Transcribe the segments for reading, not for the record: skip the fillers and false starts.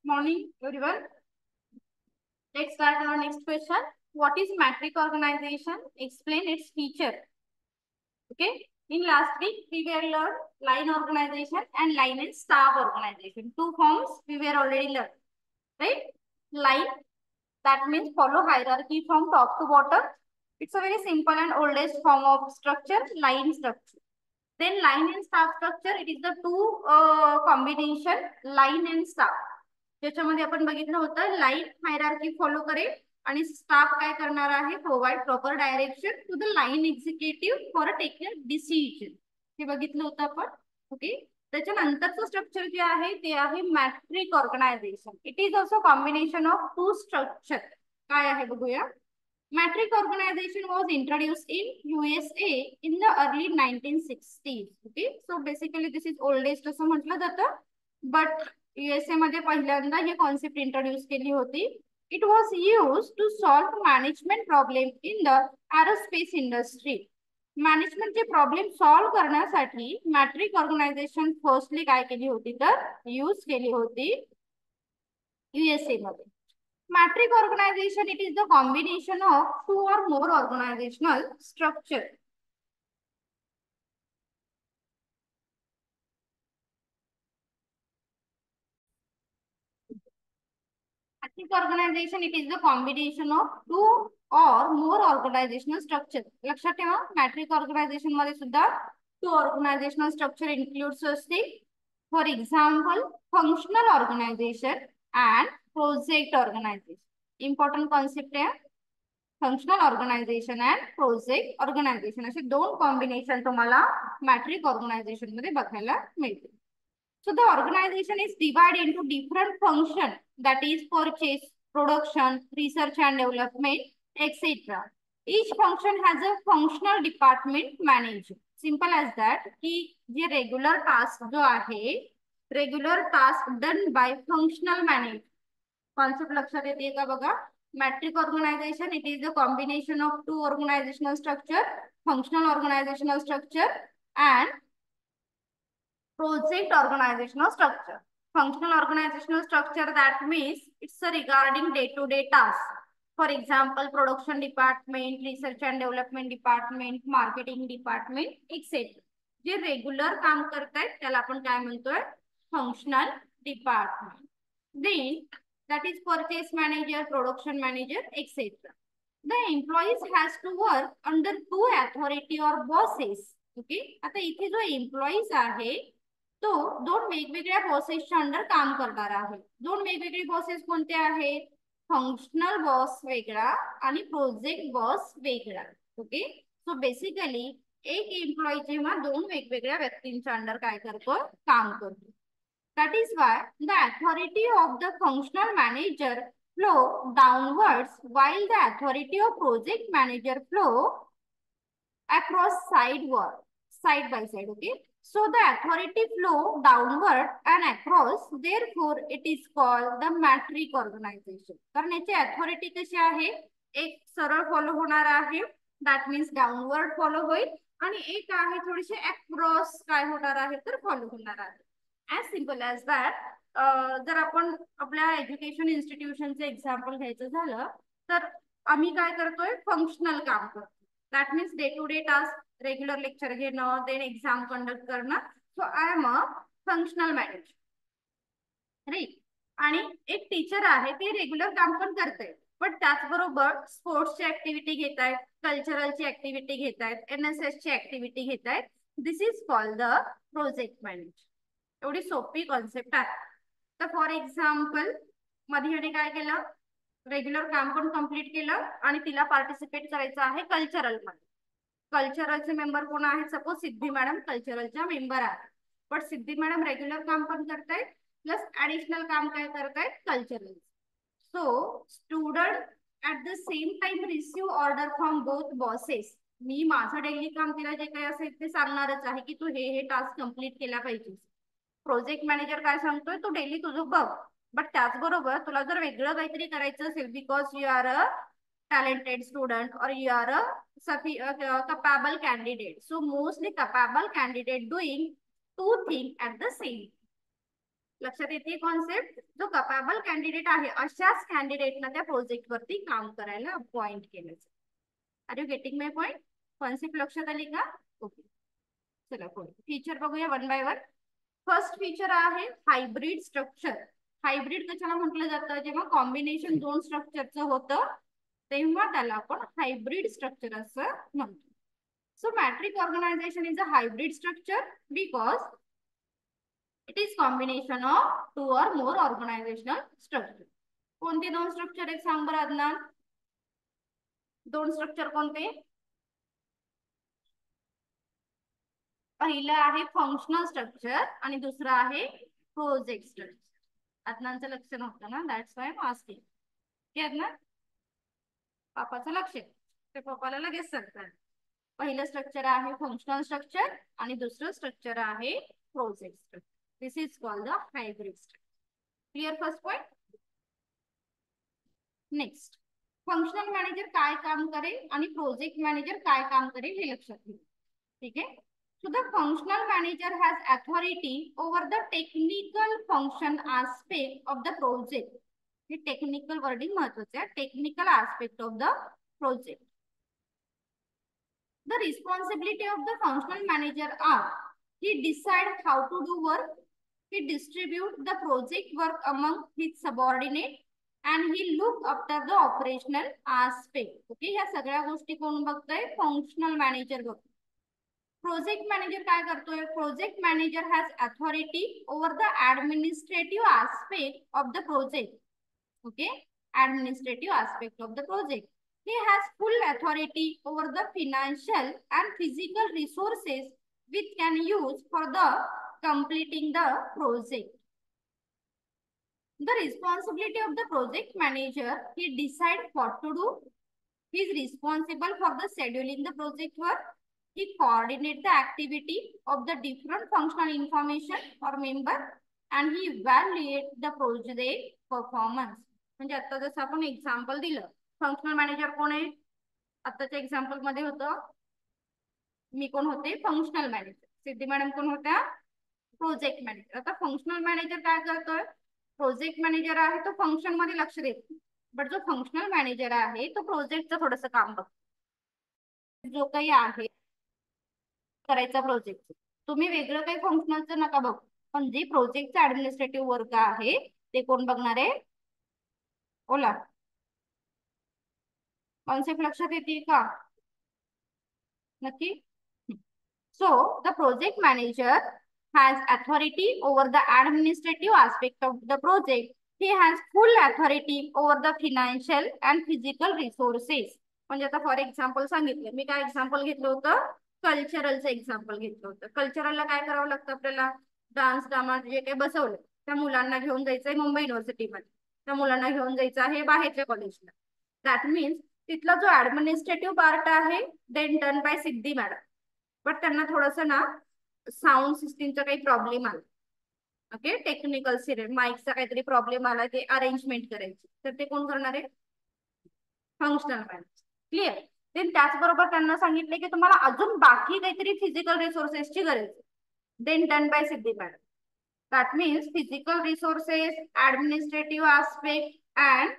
Morning, everyone. Let's start our next question. What is matrix organization? Explain its feature. Okay. In last week, we were learned line organization and line and staff organization. Two forms we were already learned. Right? Line, that means follow hierarchy from top to bottom. It's a very simple and oldest form of structure, line structure. Then line and staff structure, it is the two combination line and staff. ज्याच्यामध्ये आपण बघितलं होतं line hierarchy follow करेल आणि staff काय करणार आहे provide proper direction to the line executive for taking decision हे बघितलं होतं आपण. ओके. त्याच्यानंतरचं स्ट्रक्चर जे आहे ते आहे matrix organization. It is also combination of two structure. काय आहे बघूया. Matrix organization was introduced in USA in the early 1960s. Okay, so basically this is oldest असं म्हटलं जातं, but USA मध्ये पहिल्यांदा ही कॉन्सेप्ट इंट्रोड्यूस केली होती. It was used to solve management problem in the aerospace industry. मॅनेजमेंटचे problem solve करण्यासाठी matrix organisation firstly काय केली होती तर यूज केली होती USA मध्ये. Matrix organization, it is the combination of two or more organizational structure. Matrix organization, it is the combination of two or more organizational structure. लक्षात ठेवा matrix organization मध्ये सुद्धा two organizational structure includes असते. For example, functional organization and project organization. Important concept आहे. Functional organization and project organization असे दोन combination तुम्हाला matric organisation मध्ये बघायला मिळते. So the organization is divided into different function, that is purchase, production, research and development, etc. Each function has a functional department manager. Simple as that. की जे regular task जो आहे regular task done by functional manager. Concept लक्षात येते का बघा. Matrix organization, it is the combination of two organizational structure, functional organizational structure and project organizational structure. Functional organizational structure, that means it's a regarding day-to-day task. For example, production department, research and development department, marketing department, etc. जे regular काम करतायत त्याला आपण काय म्हणतोय functional department. Then that is purchase manager, production manager, etc. The employees has to work under two authority or bosses. Okay. आता इथे जो एम्प्लॉईज आहे तो दोन वेगवेगळ्या बॉसेसच्या अंडर काम करणार आहे. दोन वेगवेगळे बॉसेस कोणते आहेत फंक्शनल बॉस वेगळा आणि प्रोजेक्ट बॉस वेगळा. ओके. सो बेसिकली एक एम्प्लॉई जेव्हा दोन वेगवेगळ्या व्यक्तींच्या अंडर काय करतो काम करतो. That is why the authority of the functional manager flow downwards while the authority of project manager flow across side by side. Okay. So the authority flow downward and across, therefore it is called the matrix organization. कारण याची authority कशी आहे एक सरळ follow होणार आहे that means downward follow होईल आणि एक आहे थोडीशी across काय होणार आहे तर फॉलो होणार आहे. As simple as that. जर आपण आपल्या एज्युकेशन इन्स्टिट्यूशनचे एक्झाम्पल घ्यायचं झालं तर आम्ही काय करतोय फंक्शनल काम करतो. That means day to day task regular lecture घेणं देन एक्झाम कंडक्ट करणं. So I am a functional manager. Right. आणि एक टीचर आहे ते रेग्युलर काम पण करते पण त्याचबरोबर स्पोर्ट्सची ऍक्टिव्हिटी घेत आहेत कल्चरलची ऍक्टिव्हिटी घेत आहेत NSS ची ऍक्टिव्हिटी घेत आहेत. This is called the project manager. एवढी सोपी कॉन्सेप्ट आहे. तर फॉर एक्झाम्पल मध्ये काय केलं रेग्युलर काम पण कम्प्लीट केलं आणि तिला पार्टिसिपेट करायचं आहे कल्चरल मध्ये. कल्चरलचे मेंबर कोण आहेत सपोज सिद्धी मॅडम कल्चरलच्या मेंबर आहेत. पण सिद्धी मॅडम रेग्युलर काम पण करतायत प्लस ऍडिशनल काम काय करतायत cultural. So student at the same time receive order from both bosses. मी माझं डेली काम तिला जे काही असेल ते सांगणारच आहे की तू हे टास्क कम्प्लीट केला पाहिजे. प्रोजेक्ट मॅनेजर काय सांगतोय तू डेली तुझं बघ बट त्याचबरोबर तुला जर वेगळं काहीतरी करायचं असेल because you are a talented student और you are a capable candidate. So mostly capable candidate doing two things at the same. लक्षात येते कॉन्सेप्ट. जो कपॅबल कॅन्डिडेट आहे अशाच कॅन्डिडेटना त्या प्रोजेक्ट वरती काम करायला अपॉइंट केलं. Are you getting my point? Concept लक्षात आली का? ओके, चला फीचर बघूया one by one. First feature आहे हायब्रिड स्ट्रक्चर. हायब्रिड कशाला म्हटलं जातं? जेव्हा कॉम्बिनेशन दोन स्ट्रक्चरचं होतं तेव्हा त्याला आपण हायब्रिड स्ट्रक्चर असं म्हणतो. So matrix organization is a hybrid structure because it is combination of two or more organizational structure. कोणते दोन स्ट्रक्चर आहेत सांग बरं अदनान? दोन स्ट्रक्चर कोणते? पहिलं आहे फंक्शनल स्ट्रक्चर आणि दुसरं आहे प्रोजेक्ट स्ट्रक्चर. अदनानचं लक्ष नव्हतं ना, दॅट्स वाय आय आस्किंग. की अदनान पापाचं लक्ष ते पप्पाला लगेच सांगतात. पहिलं स्ट्रक्चर आहे फंक्शनल स्ट्रक्चर आणि दुसरं स्ट्रक्चर आहे project structure. This is called the hybrid structure. Clear first point. Next, functional manager काय काम करेल आणि प्रोजेक्ट मॅनेजर काय काम करेल हे लक्षात घ्या. ठीक आहे. So the functional manager has authority over the technical function aspect of the project. हे टेक्निकल वर्डिंग महत्वाचं आहे. Technical aspect of the project. The responsibility of the functional manager are: he decide how to do work, he distribute the project work among his subordinate, and he look after the operational aspect. Okay, ह्या सगळ्या गोष्टी कोण बघतोय? Functional manager बघतोय. Project manager काय करतोय? Project manager has authority over the administrative aspect of the project. Okay, administrative aspect of the project. He has full authority over the financial and physical resources which can use for the completing the project. The responsibility of the project manager: he decide what to do. He is responsible for the scheduling the project work. He coordinate the activity of the different functional information or member, and he evaluate the project performance. म्हणजे आता जसं आपण example दिलं, functional manager कोण आहे? आताच्या example मध्ये होतं, मी कोण होते? Functional manager. सिद्धी मॅडम कोण होत्या? Project manager. आता फंक्शनल मॅनेजर काय करतोय? प्रोजेक्ट मॅनेजर आहे तो फंक्शन मध्ये लक्ष देतो, बट जो फंक्शनल मॅनेजर आहे तो प्रोजेक्टचं थोडंसं काम बघतो. जो काही आहे करायचा प्रोजेक्ट, तुम्ही वेगळं काही फंक्शनलचं नका बघू, पण जे प्रोजेक्टचं ऍडमिनिस्ट्रेटिव्ह वर्क आहे ते कोण बघणार आहे? बोला, कॉन्सेप्ट लक्षात येते का? नक्की. So the project manager has authority over the administrative aspect of the project. He has full authority over the financial and physical resources. म्हणजे आता फॉर एक्झाम्पल सांगितलं, मी काय एक्झाम्पल घेतलं होतं? कल्चरलचं एक्झाम्पल घेतलं होतं. कल्चरलला काय करावं लागतं आपल्याला? डान्स ड्रामा जे काही बसवलं त्या मुलांना घेऊन जायचंय मुंबई युनिव्हर्सिटीमध्ये, त्या मुलांना घेऊन जायचं आहे बाहेरच्या कॉलेजला. दॅट मीन्स तिथला जो ऍडमिनिस्ट्रेटिव्ह पार्ट आहे then done by Siddhi madam, but त्यांना थोडंसं ना साऊंड सिस्टीमचा काही प्रॉब्लेम आला. ओके, टेक्निकल सिरियल माईकचा काहीतरी प्रॉब्लेम आला, ते अरेंजमेंट करायची, तर ते कोण करणार आहे? Functional manager. क्लिअर. देन त्याचबरोबर त्यांना सांगितले की तुम्हाला अजून बाकी काहीतरी फिजिकल रिसोर्सेसची गरज आहे, then done by Siddhi madam. That means physical resources, administrative aspect and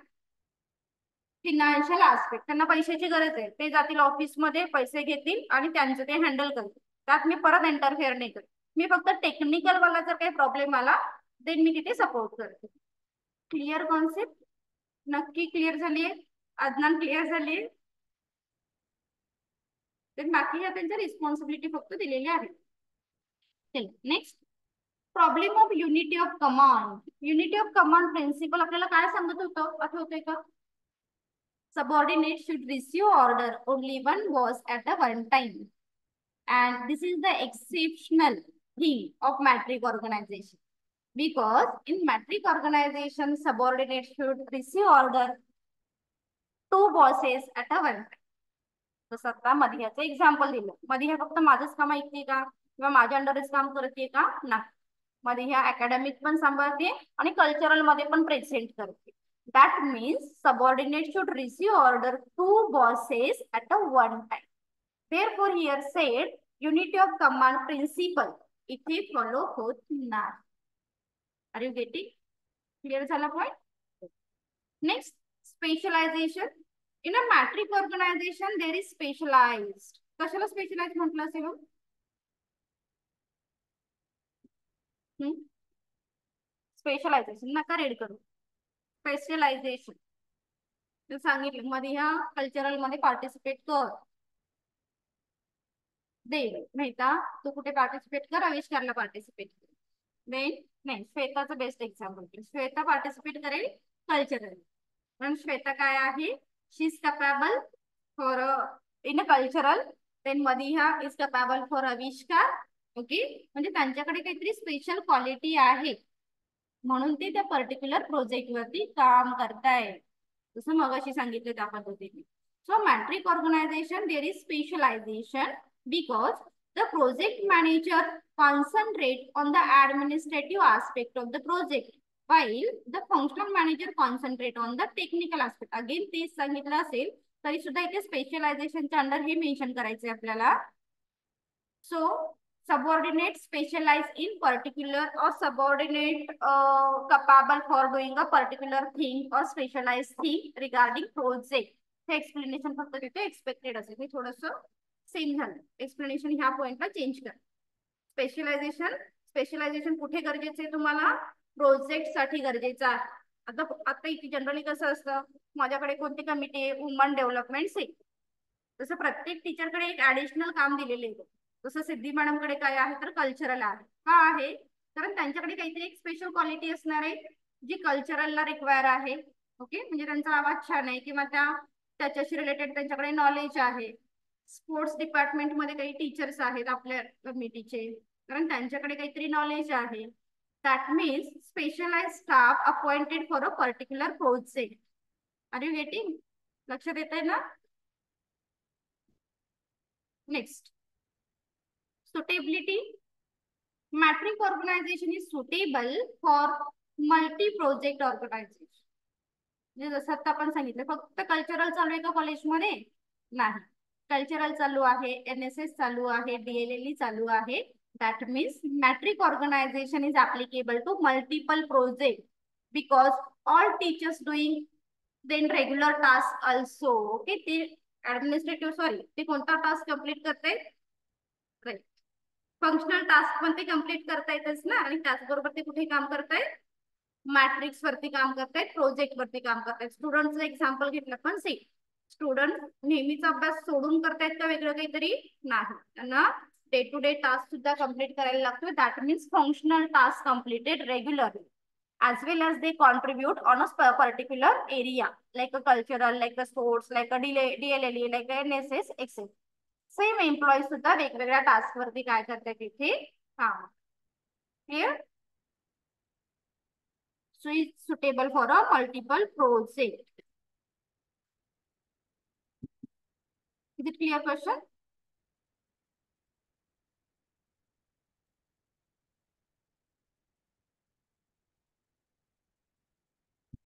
financial aspect. त्यांना पैशाची गरज आहे, ते जातील ऑफिसमध्ये, पैसे घेतील आणि त्यांचं ते हँडल करतील. त्यात मी परत इंटरफेअर नाही करत, मी फक्त टेक्निकल वाला जर काही प्रॉब्लेम आला देन मी तिथे सपोर्ट करते. Clear concept? नक्की क्लिअर झालीये? अदनान क्लिअर झालीये? बाकी ह्या त्यांच्या रिस्पॉन्सिबिलिटी फक्त दिलेली आहे. Next, problem of unity of command. Unity of command principle आपल्याला काय सांगत होतं, आठवतंय का? Subordinate should receive order only one boss at a one time, and this is the exceptional thing of matrix organization, because in matrix organization subordinate should receive order two bosses at a one time. जसं आता मधियाचं example दिलं, मधिया फक्त माझंच काम ऐकते का किंवा माझ्या अंडरच काम करते का? नाही, मधिया अकॅडमिक पण सांभाळते आणि कल्चरल मध्ये पण प्रेझेंट करते. That means subordinate should receive order two bosses at a one time. Therefore, here said unity of command principle इथे फॉलो होत नाही. Are you getting? क्लिअर झाला point? Next, specialization. In a matrix organization there is specialized. कशाला specialize म्हटलं असेल मग? Specialisation नका red करू. स्पेशलायझेशन सांगितलं मध्ये ह्या कल्चरल मध्ये पार्टिसिपेट कर. दे मेहता, तू कुठे पार्टिसिपेट कर, आविष्कारला पार्टिसिपेट कर. देन नाही, श्वेताचं बेस्ट एक्झाम्पल. श्वेता पार्टिसिपेट करेल कल्चरल. पण श्वेता काय आहे? She is capable for in a cultural. Then Madiha is capable for Avishkar. Okay, म्हणजे त्यांच्याकडे काहीतरी स्पेशल क्वालिटी आहे म्हणून ते त्या पर्टिक्युलर प्रोजेक्ट वरती काम करताय. जसं मगाशी सांगितलं त्या पद्धतीने. So matrix organization there is specialization because the project manager concentrate on the administrative aspect of the project while the functional manager concentrate on the technical aspect. Again तेच सांगितलं असेल तरी सुद्धा इथे स्पेशलायझेशनच्या अंडर हे मेन्शन करायचंय आपल्याला. So subordinate specialize in particular or subordinate capable for doing a particular thing or specialized thing regarding project. हे एक्सप्लेनेशन फक्त तिथे एक्सपेक्टेड असेल. हे थोडंसं सेम झालं. एक्सप्लेनेशन ह्या पॉइंटला चेंज कर. स्पेशलायझेशन कुठे गरजेचं आहे तुम्हाला? प्रोजेक्ट साठी गरजेचं आहे. आता इथे जनरली कसं असतं, माझ्याकडे कोणती कमिटी आहे? Woman development cell. तसं प्रत्येक टीचरकडे एक ऍडिशनल काम दिलेले आहे. जसं सिद्धी मॅडमकडे काय आहे तर कल्चरल आहे. का आहे? कारण त्यांच्याकडे काहीतरी एक स्पेशल क्वालिटी असणार आहे जी कल्चरलला रिक्वायर आहे. ओके, म्हणजे त्यांचा आवाज छान आहे किंवा त्याच्याशी रिलेटेड त्यांच्याकडे नॉलेज आहे. स्पोर्ट्स डिपार्टमेंट मध्ये काही टीचर्स आहेत आपल्या कमिटीचे, कारण त्यांच्याकडे काहीतरी नॉलेज आहे. That means specialize staff appointed for a particular project. Are you getting? लक्षात येत आहे ना? Next, suitability. Matrix organization is suitable for multi-project organization. म्हणजे जसं आता आपण सांगितलं फक्त कल्चरल चालू आहे का कॉलेजमध्ये? नाही, कल्चरल चालू आहे, NSS चालू आहे, DLLE चालू आहे. That means matrix organization is applicable to multiple project because all teachers doing then regular task also. Okay, ते ऍडमिनिस्ट्रेटिव्ह सॉरी ते कोणता टास्क कंप्लीट करते? राईट, फंक्शनल टास्क पण ते कम्प्लीट करतायतच ना. आणि त्याचबरोबर ते कुठे काम करतायत? मॅट्रिक्स वरती काम करतायत, प्रोजेक्ट वरती काम करतायत. स्टुडंटचं एक्झाम्पल घेतलं पण सी स्टुडंट नेहमीचा अभ्यास सोडून करतायत का वेगळं काहीतरी? नाही, त्यांना डे टू डे टास्क सुद्धा कम्प्लीट करायला लागतो. That means functional task completed regularly as well as they contribute on a particular area like a cultural, like a sports, like a DLLE, like a NSS, etc. Same employee सुद्धा वेगवेगळ्या task वरती काय करतात इथे काम. Clear? So is suitable for a multiple project. Is it clear question?